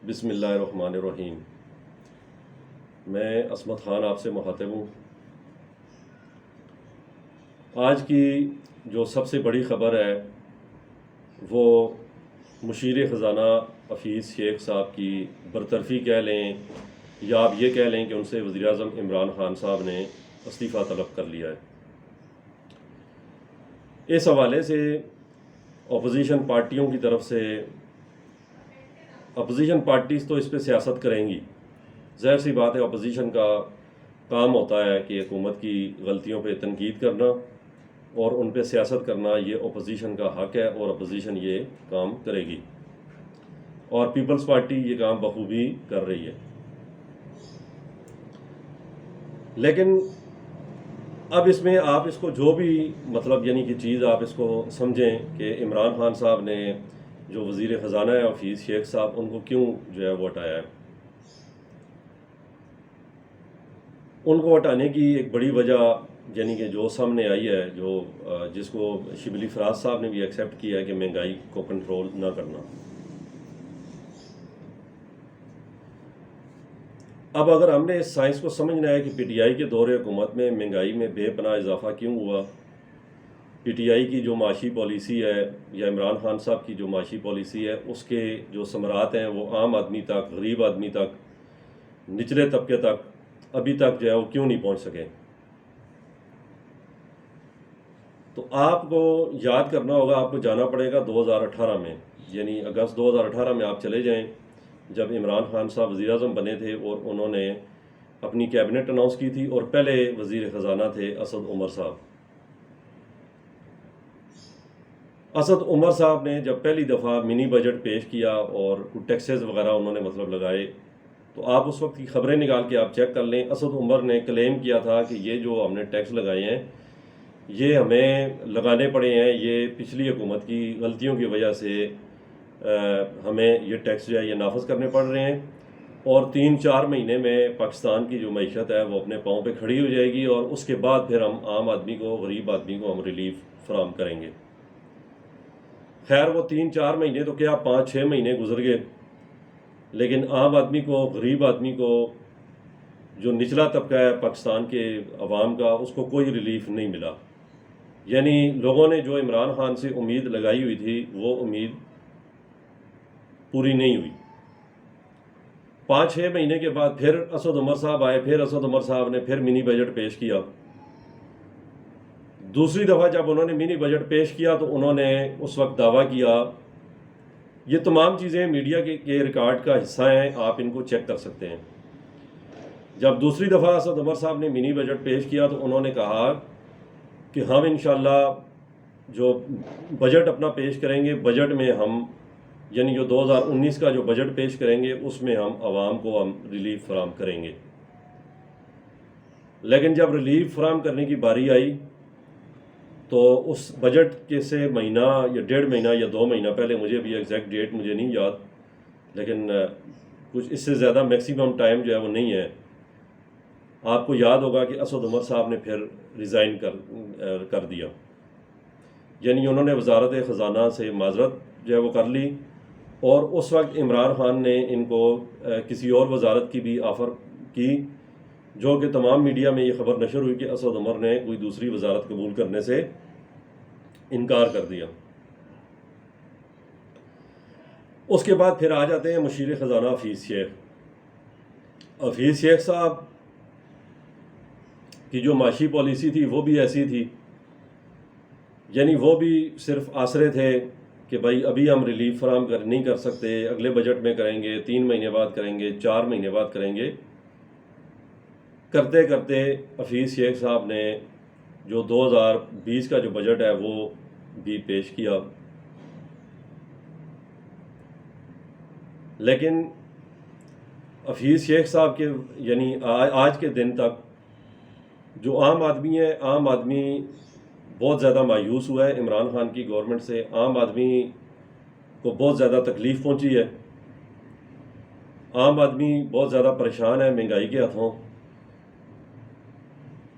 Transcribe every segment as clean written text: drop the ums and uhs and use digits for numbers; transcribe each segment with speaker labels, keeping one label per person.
Speaker 1: بسم اللہ الرحمن الرحیم۔ میں عصمت خان آپ سے مخاطب ہوں۔ آج کی جو سب سے بڑی خبر ہے وہ مشیر خزانہ حفیظ شیخ صاحب کی برطرفی کہہ لیں یا آپ یہ کہہ لیں کہ ان سے وزیر اعظم عمران خان صاحب نے استعفیٰ طلب کر لیا ہے۔ اس حوالے سے اپوزیشن پارٹیوں کی طرف سے اپوزیشن پارٹیز تو اس پہ سیاست کریں گی، ظاہر سی بات ہے۔ اپوزیشن کا کام ہوتا ہے کہ حکومت کی غلطیوں پہ تنقید کرنا اور ان پہ سیاست کرنا، یہ اپوزیشن کا حق ہے اور اپوزیشن یہ کام کرے گی، اور پیپلز پارٹی یہ کام بخوبی کر رہی ہے۔ لیکن اب اس میں آپ اس کو جو بھی یعنی کہ چیز آپ اس کو سمجھیں کہ عمران خان صاحب نے جو وزیر خزانہ ہے حفیظ شیخ صاحب، ان کو کیوں جو ہے وہ ہٹایا ہے۔ ان کو ہٹانے کی ایک بڑی وجہ یعنی کہ جو سامنے آئی ہے، جس کو شبلی فراز صاحب نے بھی ایکسیپٹ کیا ہے، کہ مہنگائی کو کنٹرول نہ کرنا۔ اب اگر ہم نے اس سائنس کو سمجھنا ہے کہ پی ٹی آئی کے دور حکومت میں مہنگائی میں بے پناہ اضافہ کیوں ہوا، پی ٹی آئی کی جو معاشی پالیسی ہے یا عمران خان صاحب کی جو معاشی پالیسی ہے، اس کے جو ثمرات ہیں وہ عام آدمی تک، غریب آدمی تک، نچلے طبقے تک ابھی تک جو ہے وہ کیوں نہیں پہنچ سکے۔ تو آپ کو یاد کرنا ہوگا، آپ کو جانا پڑے گا 2018 میں، یعنی اگست 2018 میں آپ چلے جائیں، جب عمران خان صاحب وزیر اعظم بنے تھے اور انہوں نے اپنی کیبنٹ اناؤنس کی تھی، اور پہلے وزیر خزانہ تھے اسد عمر صاحب۔ اسد عمر صاحب نے جب پہلی دفعہ منی بجٹ پیش کیا اور ٹیکسز وغیرہ انہوں نے لگائے، تو آپ اس وقت کی خبریں نکال کے آپ چیک کر لیں۔ اسد عمر نے کلیم کیا تھا کہ یہ جو ہم نے ٹیکس لگائے ہیں، یہ ہمیں لگانے پڑے ہیں، یہ پچھلی حکومت کی غلطیوں کی وجہ سے ہمیں یہ ٹیکس جو ہے یہ نافذ کرنے پڑ رہے ہیں، اور 3-4 مہینے میں پاکستان کی جو معیشت ہے وہ اپنے پاؤں پہ کھڑی ہو جائے گی، اور اس کے بعد پھر ہم عام آدمی کو، غریب آدمی کو ہم ریلیف فراہم کریں گے۔ خیر وہ 3-4 مہینے تو کیا 5-6 مہینے گزر گئے، لیکن عام آدمی کو، غریب آدمی کو، جو نچلا طبقہ ہے پاکستان کے عوام کا، اس کو کوئی ریلیف نہیں ملا۔ یعنی لوگوں نے جو عمران خان سے امید لگائی ہوئی تھی وہ امید پوری نہیں ہوئی۔ 5-6 مہینے کے بعد پھر اسد عمر صاحب آئے، پھر اسد عمر صاحب نے پھر منی بجٹ پیش کیا۔ دوسری دفعہ جب انہوں نے منی بجٹ پیش کیا تو انہوں نے اس وقت دعویٰ کیا، یہ تمام چیزیں میڈیا کے ریکارڈ کا حصہ ہیں، آپ ان کو چیک کر سکتے ہیں۔ جب دوسری دفعہ اسد عمر صاحب نے منی بجٹ پیش کیا تو انہوں نے کہا کہ ہم انشاءاللہ جو بجٹ اپنا پیش کریں گے، بجٹ میں ہم یعنی جو 2019 کا جو بجٹ پیش کریں گے، اس میں ہم عوام کو ہم ریلیف فراہم کریں گے۔ لیکن جب ریلیف فراہم کرنے کی باری آئی تو اس بجٹ کے سے مہینہ یا 1.5 مہینہ یا 2 مہینہ پہلے، مجھے بھی ایگزیکٹ ڈیٹ مجھے نہیں یاد، لیکن کچھ اس سے زیادہ میکسیمم ٹائم جو ہے وہ نہیں ہے، آپ کو یاد ہوگا کہ اسد عمر صاحب نے پھر ریزائن کر دیا۔ یعنی انہوں نے وزارت خزانہ سے معذرت جو ہے وہ کر لی، اور اس وقت عمران خان نے ان کو کسی اور وزارت کی بھی آفر کی، جو کہ تمام میڈیا میں یہ خبر نشر ہوئی کہ اسد عمر نے کوئی دوسری وزارت قبول کرنے سے انکار کر دیا۔ اس کے بعد پھر آ جاتے ہیں مشیر خزانہ حفیظ شیخ۔ حفیظ شیخ صاحب کی جو معاشی پالیسی تھی وہ بھی ایسی تھی، یعنی وہ بھی صرف آسرے تھے کہ بھائی ابھی ہم ریلیف فراہم نہیں کر سکتے، اگلے بجٹ میں کریں گے، 3 مہینے بعد کریں گے، 4 مہینے بعد کریں گے۔ کرتے کرتے حفیظ شیخ صاحب نے جو 2020 کا جو بجٹ ہے وہ بھی پیش کیا، لیکن حفیظ شیخ صاحب کے یعنی آج کے دن تک جو عام آدمی ہے، عام آدمی بہت زیادہ مایوس ہوا ہے عمران خان کی گورنمنٹ سے۔ عام آدمی کو بہت زیادہ تکلیف پہنچی ہے، عام آدمی بہت زیادہ پریشان ہے مہنگائی کے ہاتھوں،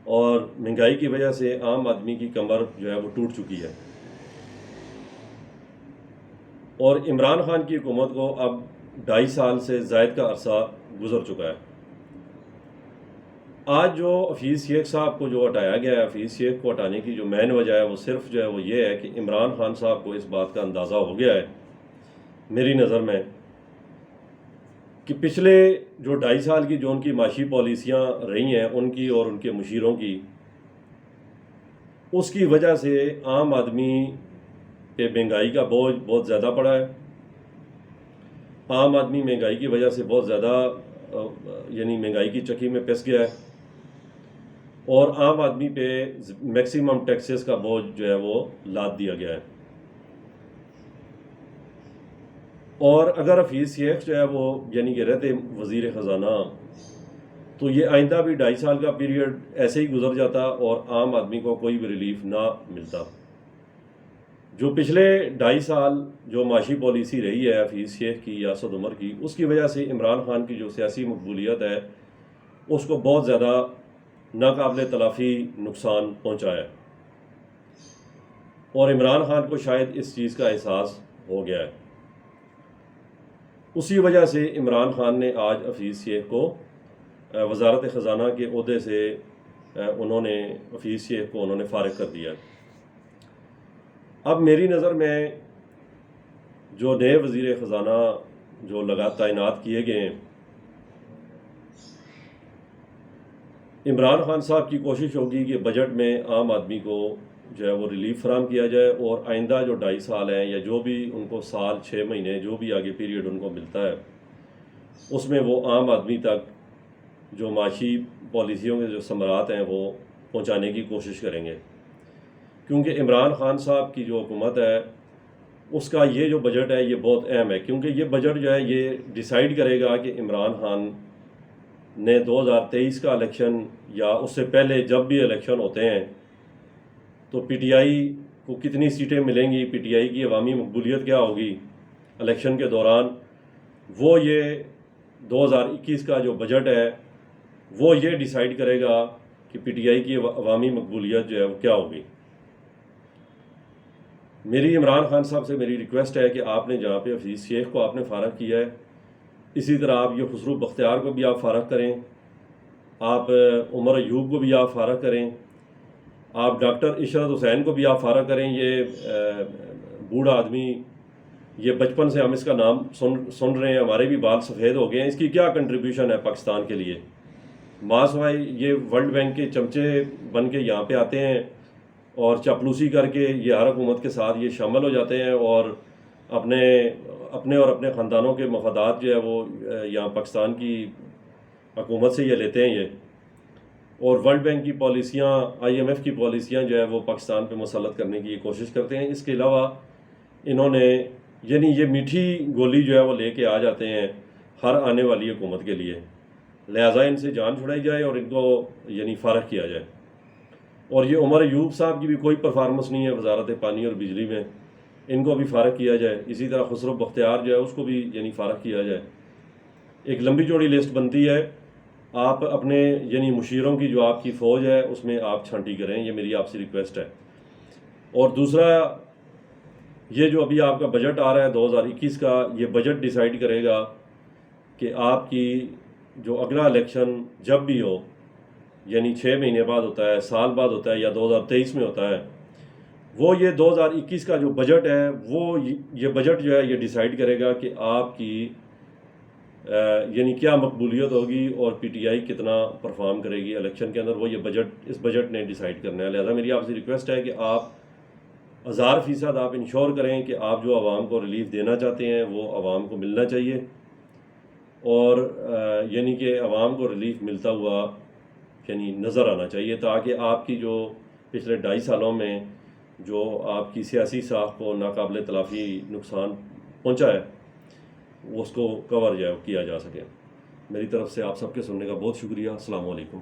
Speaker 1: اور مہنگائی کی وجہ سے عام آدمی کی کمر جو ہے وہ ٹوٹ چکی ہے۔ اور عمران خان کی حکومت کو اب 2.5 سال سے زائد کا عرصہ گزر چکا ہے۔ آج جو حفیظ شیخ صاحب کو جو ہٹایا گیا ہے، حفیظ شیخ کو ہٹانے کی جو مین وجہ ہے وہ صرف جو ہے وہ یہ ہے کہ عمران خان صاحب کو اس بات کا اندازہ ہو گیا ہے میری نظر میں کہ پچھلے جو 2.5 سال کی جو ان کی معاشی پالیسیاں رہی ہیں ان کی اور ان کے مشیروں کی، اس کی وجہ سے عام آدمی پہ مہنگائی کا بوجھ بہت زیادہ پڑا ہے۔ عام آدمی مہنگائی کی وجہ سے بہت زیادہ یعنی مہنگائی کی چکی میں پس گیا ہے، اور عام آدمی پہ میکسیمم ٹیکسز کا بوجھ جو ہے وہ لاد دیا گیا ہے۔ اور اگر حفیظ شیخ جو ہے وہ یعنی کہ رہتے وزیر خزانہ تو یہ آئندہ بھی 2.5 سال کا پیریڈ ایسے ہی گزر جاتا اور عام آدمی کو کوئی بھی ریلیف نہ ملتا۔ جو پچھلے 2.5 سال جو معاشی پالیسی رہی ہے حفیظ شیخ کی یا اسد عمر کی، اس کی وجہ سے عمران خان کی جو سیاسی مقبولیت ہے اس کو بہت زیادہ ناقابل تلافی نقصان پہنچا ہے، اور عمران خان کو شاید اس چیز کا احساس ہو گیا ہے۔ اسی وجہ سے عمران خان نے آج حفیظ شیخ کو وزارت خزانہ کے عہدے سے حفیظ شیخ کو انہوں نے فارغ کر دیا۔ اب میری نظر میں جو نئے وزیر خزانہ جو تعینات کیے گئے ہیں، عمران خان صاحب کی کوشش ہوگی کہ بجٹ میں عام آدمی کو جو ہے وہ ریلیف فراہم کیا جائے، اور آئندہ جو 2.5 سال ہیں یا جو بھی ان کو سال 6 مہینے جو بھی آگے پیریڈ ان کو ملتا ہے، اس میں وہ عام آدمی تک جو معاشی پالیسیوں کے جو ثمرات ہیں وہ پہنچانے کی کوشش کریں گے، کیونکہ عمران خان صاحب کی جو حکومت ہے اس کا یہ جو بجٹ ہے یہ بہت اہم ہے، کیونکہ یہ بجٹ جو ہے یہ ڈیسائیڈ کرے گا کہ عمران خان نے 2023 کا الیکشن یا اس سے پہلے جب بھی الیکشن ہوتے ہیں تو پی ٹی آئی کو کتنی سیٹیں ملیں گی، پی ٹی آئی کی عوامی مقبولیت کیا ہوگی الیکشن کے دوران، وہ یہ 2021 کا جو بجٹ ہے وہ یہ ڈیسائیڈ کرے گا کہ پی ٹی آئی کی عوامی مقبولیت جو ہے وہ کیا ہوگی۔ میری عمران خان صاحب سے میری ریکویسٹ ہے کہ آپ نے جہاں پہ حفیظ شیخ کو آپ نے فارغ کیا ہے، اسی طرح آپ یہ خسرو بختیار کو بھی آپ فارغ کریں، آپ عمر ایوب کو بھی آپ فارغ کریں، آپ ڈاکٹر عشرت حسین کو بھی آپ فارغ کریں۔ یہ بوڑھا آدمی، یہ بچپن سے ہم اس کا نام سن رہے ہیں، ہمارے بھی بال سفید ہو گئے ہیں، اس کی کیا کنٹریبیوشن ہے پاکستان کے لیے؟ سوائے یہ ورلڈ بینک کے چمچے بن کے یہاں پہ آتے ہیں اور چاپلوسی کر کے یہ ہر حکومت کے ساتھ یہ شامل ہو جاتے ہیں، اور اپنے اور اپنے خاندانوں کے مفادات جو ہے وہ یہاں پاکستان کی حکومت سے یہ لیتے ہیں یہ، اور ورلڈ بینک کی پالیسیاں، آئی ایم ایف کی پالیسیاں جو ہے وہ پاکستان پہ مسلط کرنے کی کوشش کرتے ہیں۔ اس کے علاوہ انہوں نے یعنی یہ میٹھی گولی جو ہے وہ لے کے آ جاتے ہیں ہر آنے والی حکومت کے لیے، لہٰذا ان سے جان چھڑائی جائے اور ان کو یعنی فارغ کیا جائے۔ اور یہ عمر ایوب صاحب کی بھی کوئی پرفارمنس نہیں ہے وزارت پانی اور بجلی میں، ان کو بھی فارغ کیا جائے۔ اسی طرح خسرو بختیار جو ہے اس کو بھی یعنی فارغ کیا جائے۔ ایک لمبی چوڑی لسٹ بنتی ہے، آپ اپنے یعنی مشیروں کی جو آپ کی فوج ہے اس میں آپ چھانٹی کریں، یہ میری آپ سے ریکویسٹ ہے۔ اور دوسرا، یہ جو ابھی آپ کا بجٹ آ رہا ہے 2021 کا، یہ بجٹ ڈیسائیڈ کرے گا کہ آپ کی جو اگلا الیکشن جب بھی ہو، یعنی 6 مہینے بعد ہوتا ہے، سال بعد ہوتا ہے، یا 2023 میں ہوتا ہے، وہ یہ 2021 کا جو بجٹ ہے وہ یہ بجٹ جو ہے یہ ڈیسائیڈ کرے گا کہ آپ کی یعنی کیا مقبولیت ہوگی اور پی ٹی آئی کتنا پرفارم کرے گی الیکشن کے اندر، وہ یہ اس بجٹ نے ڈیسائیڈ کرنا ہے۔ لہذا میری آپ سے ریکویسٹ ہے کہ آپ 1000% آپ انشور کریں کہ آپ جو عوام کو ریلیف دینا چاہتے ہیں وہ عوام کو ملنا چاہیے، اور یعنی کہ عوام کو ریلیف ملتا ہوا یعنی نظر آنا چاہیے، تاکہ آپ کی جو پچھلے 2.5 سالوں میں جو آپ کی سیاسی ساکھ کو ناقابل تلافی نقصان پہنچا ہے اس کو کور کیا جا سکے۔ میری طرف سے آپ سب کے سننے کا بہت شکریہ۔ السلام علیکم۔